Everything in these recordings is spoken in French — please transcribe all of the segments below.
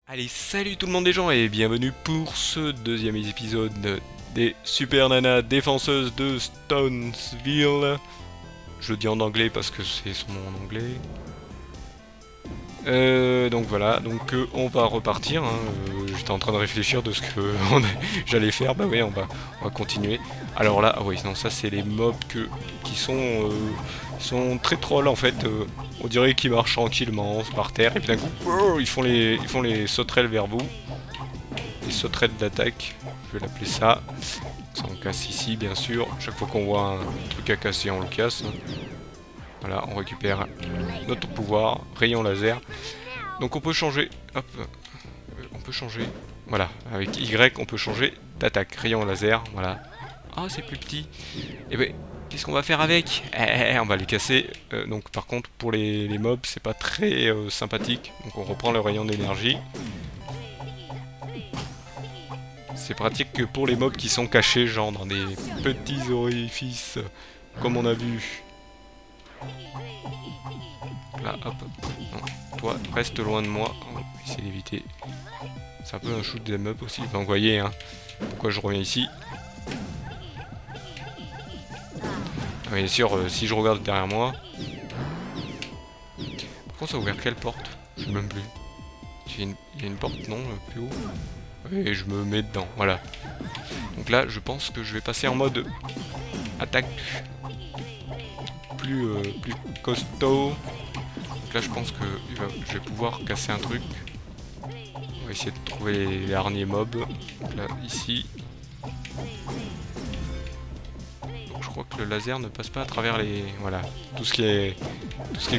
Allez, salut tout le monde des gens et bienvenue pour ce deuxième épisode des Super Nanas défenseuses de Stonesville. Je le dis en anglais parce que c'est son nom en anglais. Donc voilà, on va repartir. J'étais en train de réfléchir de ce que j'allais faire. Bah oui, on va continuer. Alors là, ah oui, non, ça c'est les mobs qui sont très trolls en fait. On dirait qu'ils marchent tranquillement par terre et puis d'un coup, oh, ils font les sauterelles vers vous. Les sauterelles d'attaque, je vais l'appeler ça. Ça on casse ici bien sûr. Chaque fois qu'on voit un truc à casser, on le casse. Voilà, on récupère notre pouvoir, rayon laser. Donc on peut changer, hop, on peut changer, voilà, avec Y on peut changer d'attaque, rayon laser, voilà. Ah c'est plus petit, et ben qu'est-ce qu'on va faire avec? On va les casser, donc par contre pour les mobs c'est pas très sympathique, donc on reprend le rayon d'énergie. C'est pratique que pour les mobs qui sont cachés, genre dans des petits orifices, comme on a vu. Là, hop. Non, toi, reste loin de moi. On va essayer d'éviter. C'est un peu un shoot them up aussi. Donc, vous voyez, hein, pourquoi je reviens ici. Ah, bien sûr, si je regarde derrière moi. Par contre, ça a ouvert quelle porte? Je sais même plus. Il y a une porte, non, plus haut. Et je me mets dedans, voilà. Donc là, je pense que je vais passer en mode attaque plus costaud. Donc là, je pense que je vais pouvoir casser un truc. On va essayer de trouver les derniers mobs. Donc là, ici. Donc je crois que le laser ne passe pas à travers les... Voilà. Tout ce qui est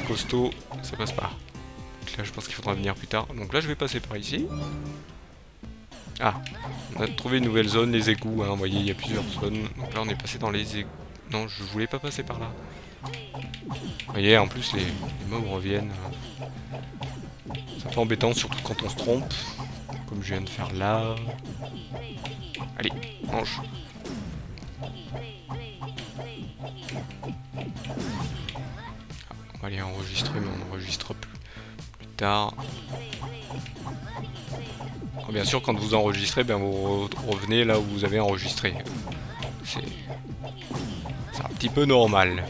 costaud, ça passe pas. Donc là, je pense qu'il faudra venir plus tard. Donc là, je vais passer par ici. Ah, on a trouvé une nouvelle zone, les égouts. Hein. Vous voyez, il y a plusieurs zones. Donc là, on est passé dans les égouts. Non, je voulais pas passer par là. Vous voyez, en plus, les mobs reviennent. C'est un peu embêtant, surtout quand on se trompe. Comme je viens de faire là. Allez, mange. On va aller enregistrer, mais on enregistre plus tard. Alors, bien sûr, quand vous enregistrez, ben, vous revenez là où vous avez enregistré. C'est un petit peu normal.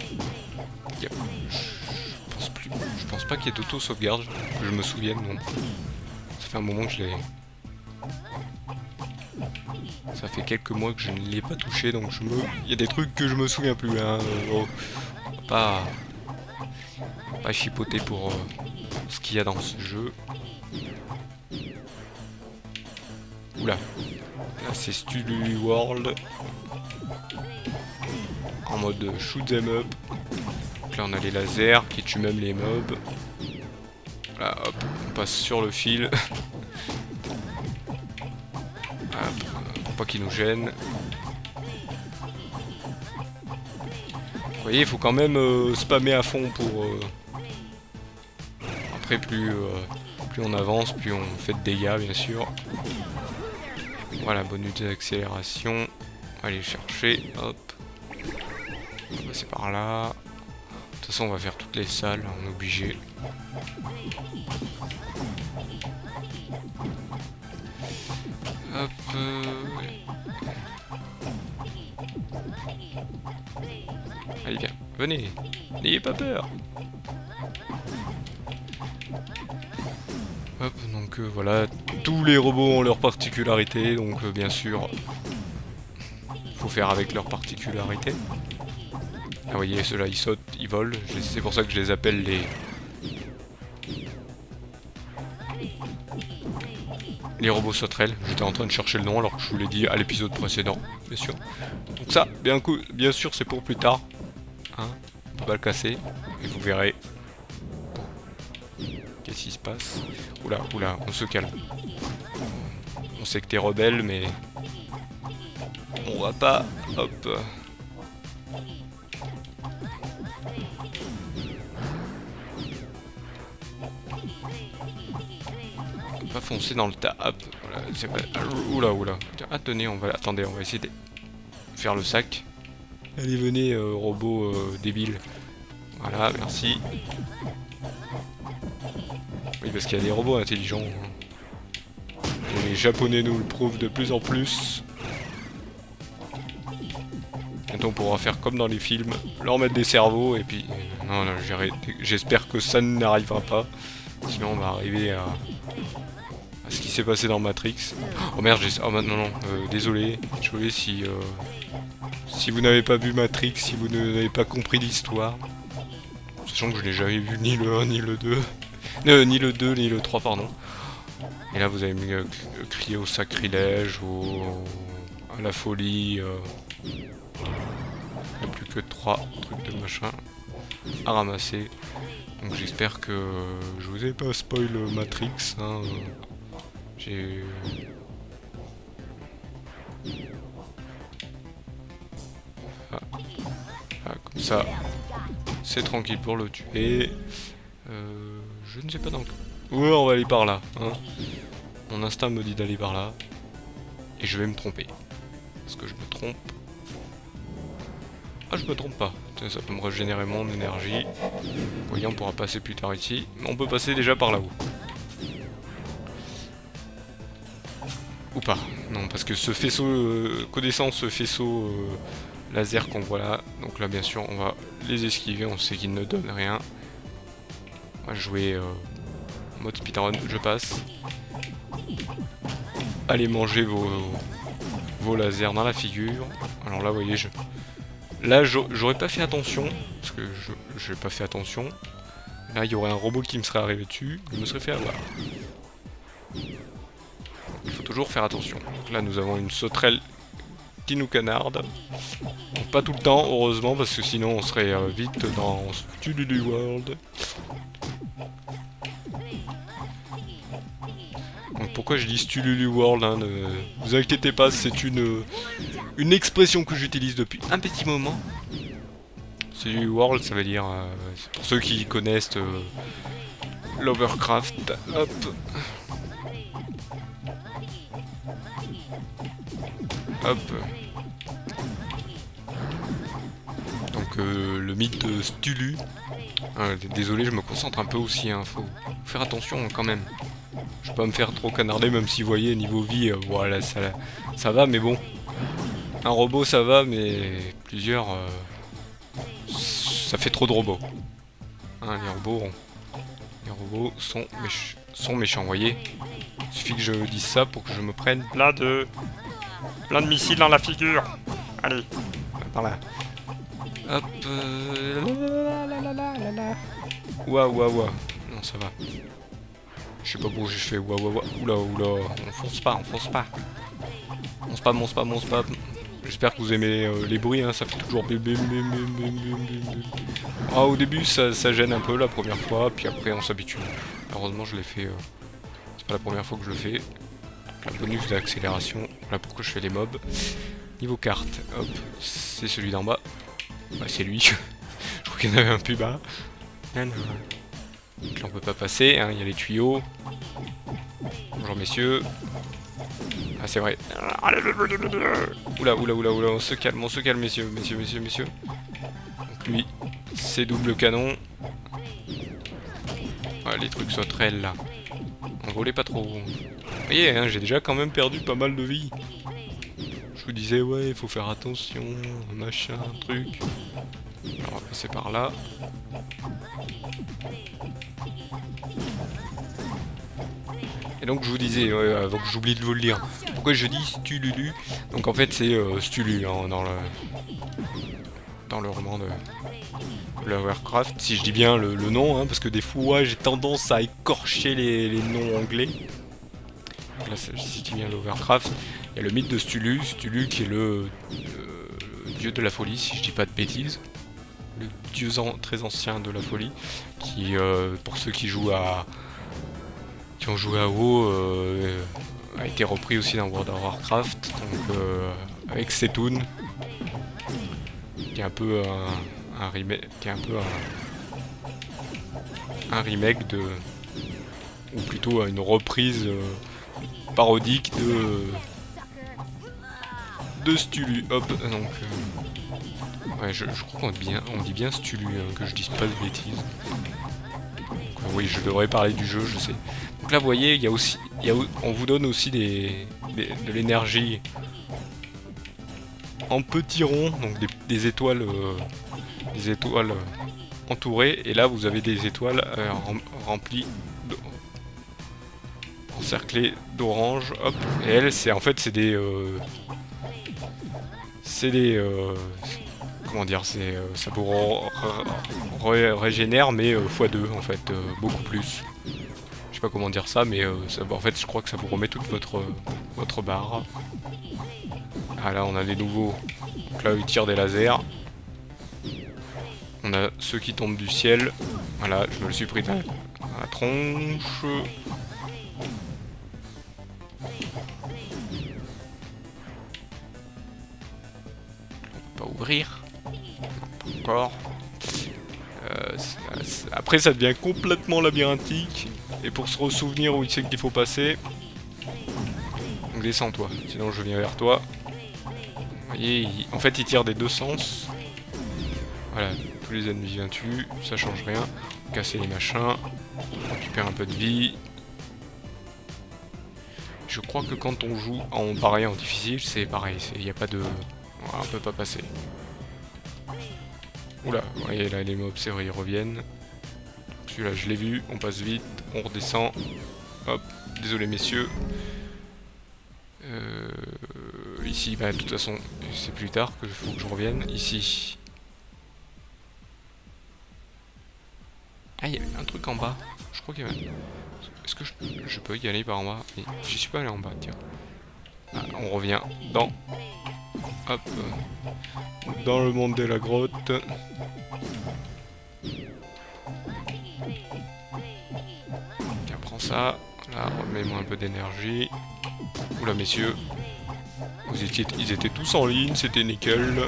Je pense pas qu'il y ait d'auto-sauvegarde, que je me souvienne, non. Ça fait un moment que je l'ai... Ça fait quelques mois que je ne l'ai pas touché, donc il y a des trucs que je me souviens plus, hein. Pas chipoter pour ce qu'il y a dans ce jeu. Oula. Là c'est Stulu World. En mode shoot them up. Donc là on a les lasers qui tuent même les mobs. Là hop, on passe sur le fil. Hop, pour pas qu'ils nous gênent. Vous voyez, il faut quand même spammer à fond pour... Après, plus on avance, plus on fait de dégâts, bien sûr. Voilà, bonus d'accélération. Allez chercher, hop. On va passer par là. De toute façon, on va faire toutes les salles, on est obligé. Hop. Allez, viens, venez. N'ayez pas peur. Hop, donc voilà, tous les robots ont leurs particularités, donc bien sûr, faut faire avec leurs particularités. Ah, vous voyez, ceux-là, ils sautent, ils volent, c'est pour ça que je les appelle les robots sauterelles. J'étais en train de chercher le nom alors que je vous l'ai dit à l'épisode précédent, bien sûr. Donc ça, bien sûr, c'est pour plus tard. Hein, on peut pas le casser, et vous verrez. Qu'est-ce qui se passe? Oula, oula, on se calme. On sait que t'es rebelle, mais... On va pas... Hop. On va pas foncer dans le tas. Hop. Voilà, c'est pas... Oula, oula. Ah, tenez, Attendez, on va essayer de faire le sac. Allez, venez, robot débile. Voilà, merci. Oui, parce qu'il y a des robots intelligents. les Japonais nous le prouvent de plus en plus. Bientôt on pourra faire comme dans les films, leur mettre des cerveaux et puis... non, j'espère que ça n'arrivera pas. Sinon on va arriver à ce qui s'est passé dans Matrix. Oh merde, oh non, désolé si vous n'avez pas vu Matrix, si vous n'avez pas compris l'histoire. Sachant que je n'ai jamais vu ni le 1 ni le 2. Ni le 2 ni le 3, pardon. Et là vous avez mis crier au sacrilège, à la folie. Il n'y a plus que 3 trucs de machin à ramasser. Donc j'espère que je vous ai pas spoil Matrix. Hein. J'ai... comme ça, c'est tranquille pour le tuer. Je ne sais pas dans le... Ouais, on va aller par là. Hein. Mon instinct me dit d'aller par là. Et je vais me tromper. Parce que je me trompe. Ah, je me trompe pas. Ça peut me régénérer mon énergie. Vous voyez, on pourra passer plus tard ici. Mais on peut passer déjà par là-haut. Ou pas. Non, parce que ce faisceau... connaissant ce faisceau laser qu'on voit là. Donc là, bien sûr, on va les esquiver. On sait qu'ils ne donnent rien. On va jouer en mode speedrun. Je passe. Allez manger vos lasers dans la figure. Alors là, vous voyez, là, j'aurais pas fait attention, parce que je n'ai pas fait attention. Là, il y aurait un robot qui me serait arrivé dessus, il me serait fait avoir. Il faut toujours faire attention. Donc là, nous avons une sauterelle qui nous canarde. Donc, pas tout le temps, heureusement, parce que sinon, on serait vite dans Stululu World. Donc pourquoi je dis Stululu World, hein, ne vous inquiétez pas, c'est une expression que j'utilise depuis un petit moment. Stululu World, ça veut dire, pour ceux qui connaissent Lovecraft, hop. Hop. Donc le mythe de Stulu. Désolé, je me concentre un peu aussi, hein, faut faire attention quand même. Je peux pas me faire trop canarder, même si vous voyez, niveau vie, voilà, ça va, mais bon. Un robot, ça va, mais plusieurs, ça fait trop de robots. Hein, les robots sont méchants, vous voyez. Il suffit que je dise ça pour que je me prenne plein de missiles dans la figure. Allez, par là. Hop. Ouah. Non, ça va. Je sais pas pourquoi j'ai fait ouah. Oula. On fonce pas. On spam. J'espère que vous aimez les bruits, hein, ça fait toujours bim. Ah, au début ça gêne un peu la première fois, puis après on s'habitue. Heureusement je l'ai fait, c'est pas la première fois que je le fais. La bonus d'accélération, voilà pourquoi je fais les mobs. Niveau carte, hop, c'est celui d'en bas. Bah c'est lui, je crois qu'il y en avait un plus bas. Donc là on peut pas passer, hein, il y a les tuyaux. Bonjour messieurs. Ah c'est vrai. Oula, on se calme messieurs. Donc lui, c'est double canon. Ouais, les trucs sauterelles là. On volait pas trop. Vous voyez, hein, j'ai déjà quand même perdu pas mal de vie. Je vous disais, ouais, il faut faire attention, machin, truc. Alors, on va passer par là. Et donc je vous disais, avant que j'oublie de vous le dire, pourquoi je dis Stululu. Donc en fait c'est Stulu hein, dans le roman de Lovecraft, si je dis bien le nom, hein, parce que des fois j'ai tendance à écorcher les noms anglais. Donc là si je dis bien Lovecraft, il y a le mythe de Stulu qui est le dieu de la folie, si je dis pas de bêtises. Le dieu très ancien de la folie, qui pour ceux qui jouent qui ont joué à WoW, a été repris aussi dans World of Warcraft, donc avec Setun, qui est un peu un remake, ou plutôt une reprise parodique de Stulu. Hop, donc ouais, je crois qu'on dit bien Stulu, hein, que je dise pas de bêtises. Donc, oui, je devrais parler du jeu, je sais. Donc là, vous voyez, il y a aussi, on vous donne aussi de l'énergie en petits ronds, donc des étoiles, entourées. Et là, vous avez des étoiles remplies, encerclées d'orange. Hop. Et elles, c'est en fait, c'est des, comment dire, ça vous régénère, mais x2 en fait, beaucoup plus. Je sais pas comment dire ça, mais en fait, je crois que ça vous remet toute votre barre. Ah là, on a des nouveaux. Donc là, ils tirent des lasers. On a ceux qui tombent du ciel. Voilà, je me le suis pris dans la tronche. On peut pas ouvrir. Pas encore. Après, ça devient complètement labyrinthique. Et pour se ressouvenir où c'est qu'il faut passer. Donc descends-toi, sinon je viens vers toi. Vous voyez, en fait, il tire des deux sens. Voilà, tous les ennemis viennent tuer, ça change rien. Casser les machins, on récupère un peu de vie. Je crois que quand on joue en pareil, en difficile, c'est pareil, il n'y a pas de... Voilà, on peut pas passer. Oula, vous voyez là les mobs, c'est vrai, ils reviennent. Celui-là, je l'ai vu, on passe vite, on redescend. Hop, désolé messieurs. Ici, bah de toute façon, c'est plus tard que faut que je revienne. Ici. Ah, il y a un truc en bas. Je crois qu'il y a... Est-ce que je peux y aller par en bas? J'y suis pas allé en bas, tiens. Ah, on revient dans... Hop. Dans le monde de la grotte. Tiens, prends ça. Là, remets-moi un peu d'énergie. Oula, messieurs. Ils étaient tous en ligne, c'était nickel.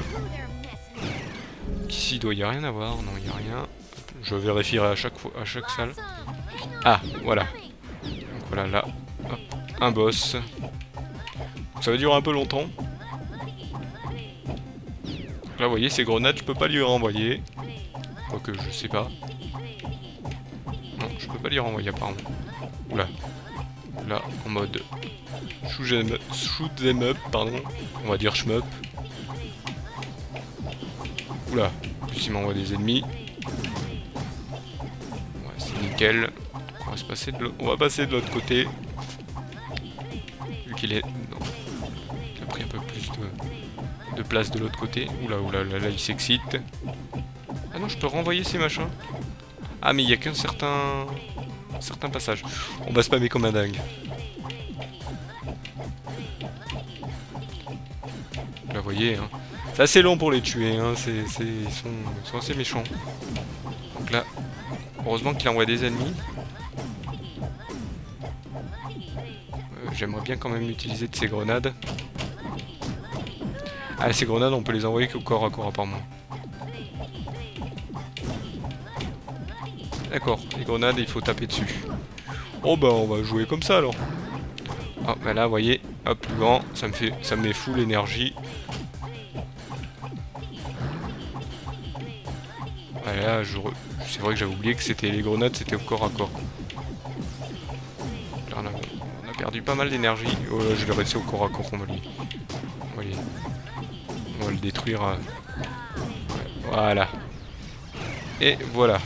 Ici, il doit y a rien à voir. Non, il n'y a rien. Je vérifierai à chaque salle. Ah, voilà. Donc voilà, là. Hop, un boss. Donc, ça va durer un peu longtemps. Là, vous voyez, ces grenades, je peux pas lui renvoyer. Quoique, je sais pas. Non, je peux pas lui renvoyer apparemment. Oula. Là, en mode shoot them up, pardon. On va dire shmup. Oula. En plus, il m'envoie des ennemis. Ouais, c'est nickel. On va passer de l'autre côté. Vu qu'il est... Non. Il a pris un peu plus de place de l'autre côté. Oula, oula, là, il s'excite. Ah non, je peux renvoyer ces machins. Ah, mais il n'y a qu'un certain passage. On va spammer comme un dingue. Là, vous voyez, hein. C'est assez long pour les tuer, hein. Ils sont assez méchants. Donc là, heureusement qu'il envoie des ennemis. J'aimerais bien quand même utiliser de ces grenades. Ah, ces grenades, on peut les envoyer qu'au corps à corps, apparemment. D'accord, les grenades, il faut taper dessus. Oh bah, on va jouer comme ça, alors. Ah, bah là, vous voyez, hop, plus grand, ça me met full énergie. Voilà, c'est vrai que j'avais oublié que c'était les grenades, c'était au corps à corps. Là, on a perdu pas mal d'énergie. Oh là, je vais rester au corps à corps, on va le détruire. Voilà. Et voilà.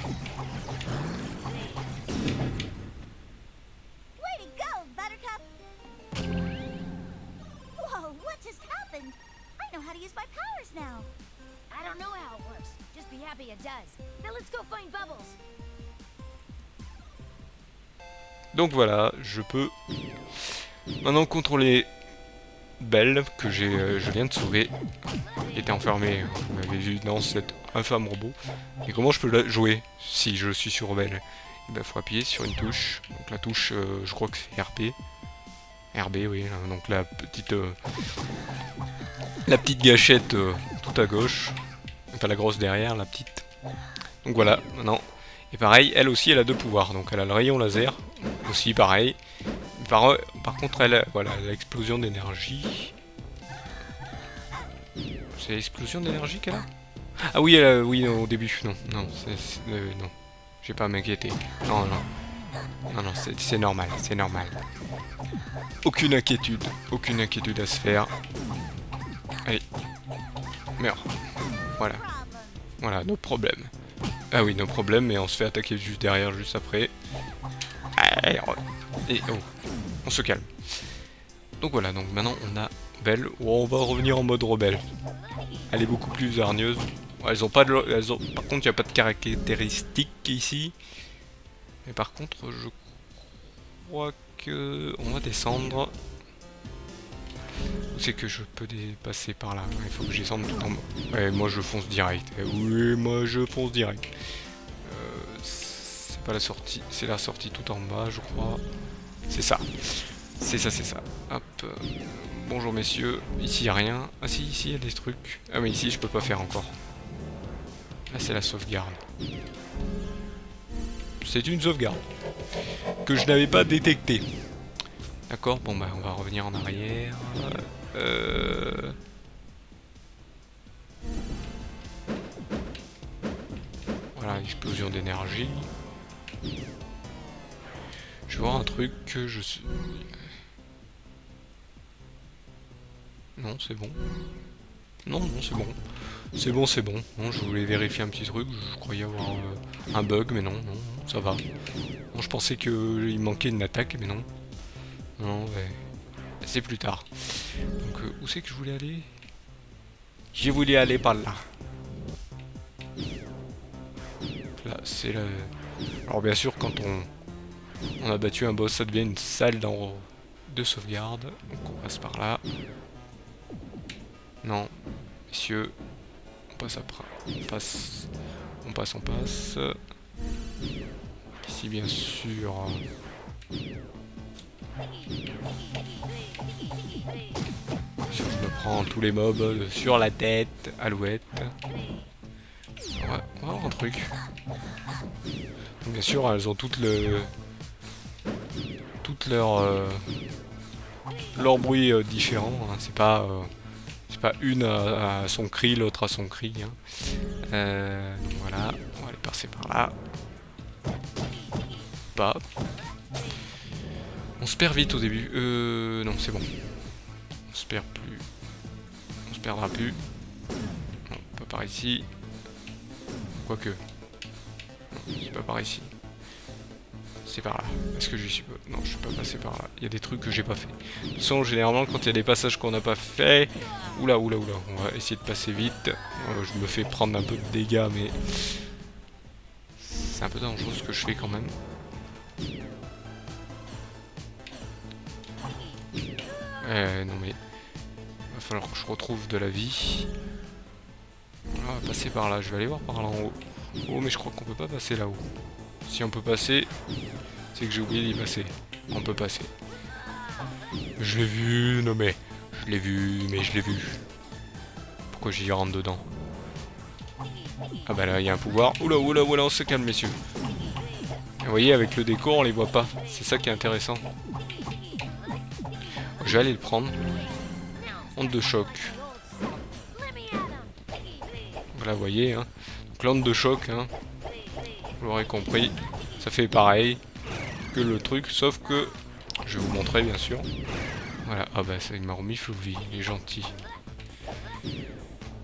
Donc voilà, je peux maintenant contrôler Belle, que je viens de sauver, qui était enfermée, vous l'avez vu, dans cet infâme robot. Et comment je peux la jouer si je suis sur Belle? Il faut appuyer sur une touche. Donc la touche, je crois que c'est RB. RB, oui, donc la petite gâchette tout à gauche. Enfin la grosse derrière, la petite. Donc voilà, maintenant. Et pareil, elle aussi, elle a deux pouvoirs. Donc elle a le rayon laser, aussi pareil. Par contre, elle a l'explosion d'énergie. C'est l'explosion d'énergie qu'elle a? Ah oui, oui, au début, non. Non, non. J'ai pas à m'inquiéter. Non, non. Non, non, c'est normal, c'est normal. Aucune inquiétude à se faire. Allez, meurs. Voilà, voilà, nos problèmes. Ah oui, nos problèmes, mais on se fait attaquer juste derrière, juste après. Allez, et oh, on se calme. Donc voilà, donc maintenant on a Belle. Oh, on va revenir en mode rebelle. Elle est beaucoup plus hargneuse. Elles ont pas de, par contre, il n'y a pas de caractéristiques ici. Mais par contre, je crois que on va descendre. Où c'est que je peux passer par là? Il faut que je descende tout en bas. Ouais, moi je fonce direct. Oui, moi je fonce direct. C'est pas la sortie, c'est la sortie tout en bas, je crois. C'est ça. C'est ça, c'est ça. Hop. Bonjour messieurs. Ici il a rien. Ah si, ici il y a des trucs. Ah mais ici je peux pas faire encore. Là c'est la sauvegarde. C'est une sauvegarde que je n'avais pas détectée. D'accord, bon bah on va revenir en arrière. Voilà, explosion d'énergie. Je vais voir un truc que je suis... Non, c'est bon. Non, non, c'est bon. C'est bon, c'est bon. Non, je voulais vérifier un petit truc. Je croyais avoir un bug, mais non, non, ça va. Bon, je pensais qu'il manquait une attaque, mais non. Non, ouais. C'est plus tard. Donc, où c'est que je voulais aller? J'ai voulu aller par là. Là, c'est le... Alors, bien sûr, quand on a battu un boss, ça devient une salle de sauvegarde. Donc, on passe par là. Non, messieurs, on passe après. On passe. Ici, bien sûr. Je me prends tous les mobs sur la tête, Alouette. On va voir un truc. Donc, bien sûr, elles ont toutes leur bruit différent. Hein. C'est pas une à son cri, l'autre à son cri. Hein. Donc voilà, on va aller passer par là. Pas. On se perd vite au début. Non, c'est bon. On se perd plus. On se perdra plus. Non, pas par ici. Quoique. Non, c'est pas par ici. C'est par là. Est-ce que j'y suis pas? Non, je suis pas passé par là. Il y a des trucs que j'ai pas fait. De toute façon, généralement, quand il y a des passages qu'on n'a pas fait... Oula, oula, oula. On va essayer de passer vite. Je me fais prendre un peu de dégâts, mais... C'est un peu dangereux ce que je fais quand même. Non mais... Il va falloir que je retrouve de la vie. On va passer par là. Je vais aller voir par là en haut. Oh, mais je crois qu'on peut pas passer là-haut. Si on peut passer, c'est que j'ai oublié d'y passer. On peut passer. Je l'ai vu, non mais... Je l'ai vu, mais je l'ai vu. Pourquoi j'y rentre dedans? Ah bah là, il y a un pouvoir. Oula, oula, oula, on se calme, messieurs. Vous voyez, avec le décor, on les voit pas. C'est ça qui est intéressant. Je vais aller le prendre. Onde de choc. Voilà, vous voyez, hein. Donc l'onde de choc, hein. Vous l'aurez compris. Ça fait pareil que le truc, sauf que... Je vais vous montrer, bien sûr. Voilà, ah bah ça, il m'a remis Flouvy, il est gentil.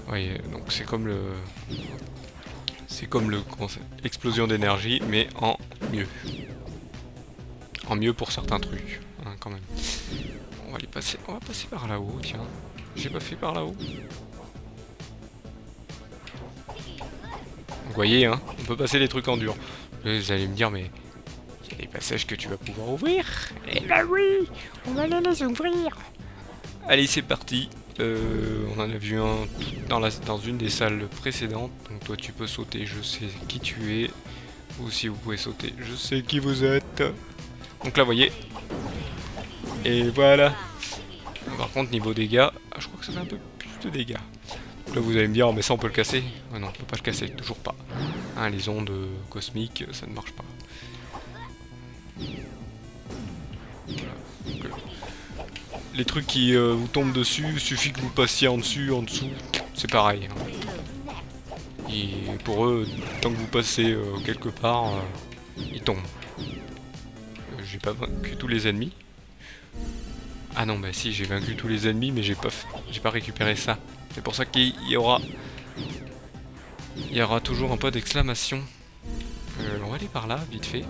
Oui, donc c'est comme le... C'est comme le... Explosion d'énergie, mais en mieux. En mieux pour certains trucs, hein, quand même. On va aller passer... On va passer par là-haut, tiens. J'ai pas fait par là-haut. Vous voyez, hein, on peut passer les trucs en dur. Vous allez me dire, mais... Il y a des passages que tu vas pouvoir ouvrir. Eh ben oui, on va les ouvrir. Allez, c'est parti. On en a vu un dans une des salles précédentes. Donc toi, tu peux sauter. Je sais qui tu es. Vous aussi, vous pouvez sauter. Je sais qui vous êtes. Donc là, vous voyez. Et voilà. Par contre, niveau dégâts, je crois que ça fait un peu plus de dégâts. Donc là, vous allez me dire, oh, mais ça, on peut le casser. Ah non, on peut pas le casser. Toujours pas. Hein, les ondes cosmiques, ça ne marche pas. Voilà. Les trucs qui vous tombent dessus, suffit que vous passiez en dessous, c'est pareil. Hein. Et pour eux, tant que vous passez quelque part, ils tombent. j'ai pas vaincu tous les ennemis. Ah non, bah si, j'ai vaincu tous les ennemis, mais j'ai pas récupéré ça. C'est pour ça qu'il y aura toujours un point d'exclamation. On va aller par là, vite fait.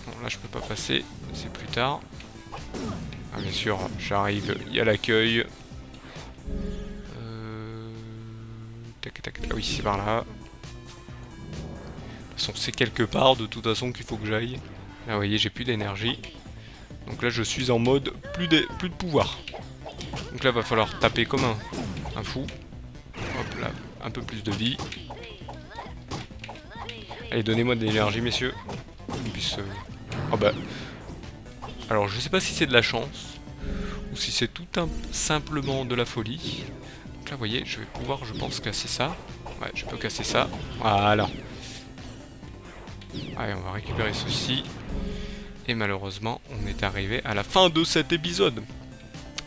Bon, là je peux pas passer, c'est plus tard. Ah bien sûr, j'arrive, il y a l'accueil. Tac tac, ah oui c'est par là. De toute façon c'est quelque part de toute façon qu'il faut que j'aille. Là vous voyez j'ai plus d'énergie. Donc là je suis en mode plus de pouvoir. Donc là va falloir taper comme un fou. Hop là, un peu plus de vie. Allez donnez-moi de l'énergie messieurs. Qu'on puisse... Oh bah... Alors je sais pas si c'est de la chance ou si c'est tout simplement de la folie. Donc là vous voyez je vais pouvoir je pense casser ça. Ouais je peux casser ça. Voilà. Allez on va récupérer ceci. Et malheureusement on est arrivé à la fin de cet épisode.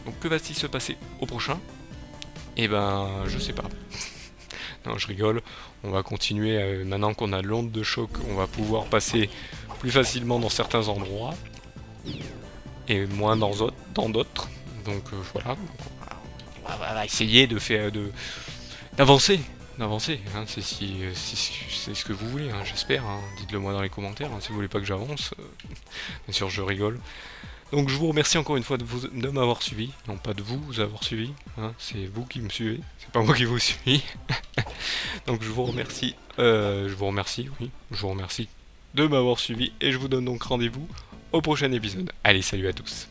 Donc que va-t-il se passer au prochain? Eh ben je sais pas. Non je rigole. On va continuer maintenant qu'on a l'onde de choc. On va pouvoir passer plus facilement dans certains endroits. Et moins dans d'autres. Donc voilà. On va essayer de faire d'avancer. Hein, c'est ce que vous voulez, hein, j'espère. Hein. Dites-le moi dans les commentaires hein, si vous voulez pas que j'avance. Bien sûr je rigole. Donc je vous remercie encore une fois de m'avoir suivi. Non pas de vous avoir suivi. Hein, c'est vous qui me suivez. C'est pas moi qui vous suis. Donc je vous remercie. Je vous remercie de m'avoir suivi. Et je vous donne donc rendez-vous au prochain épisode. Allez, salut à tous.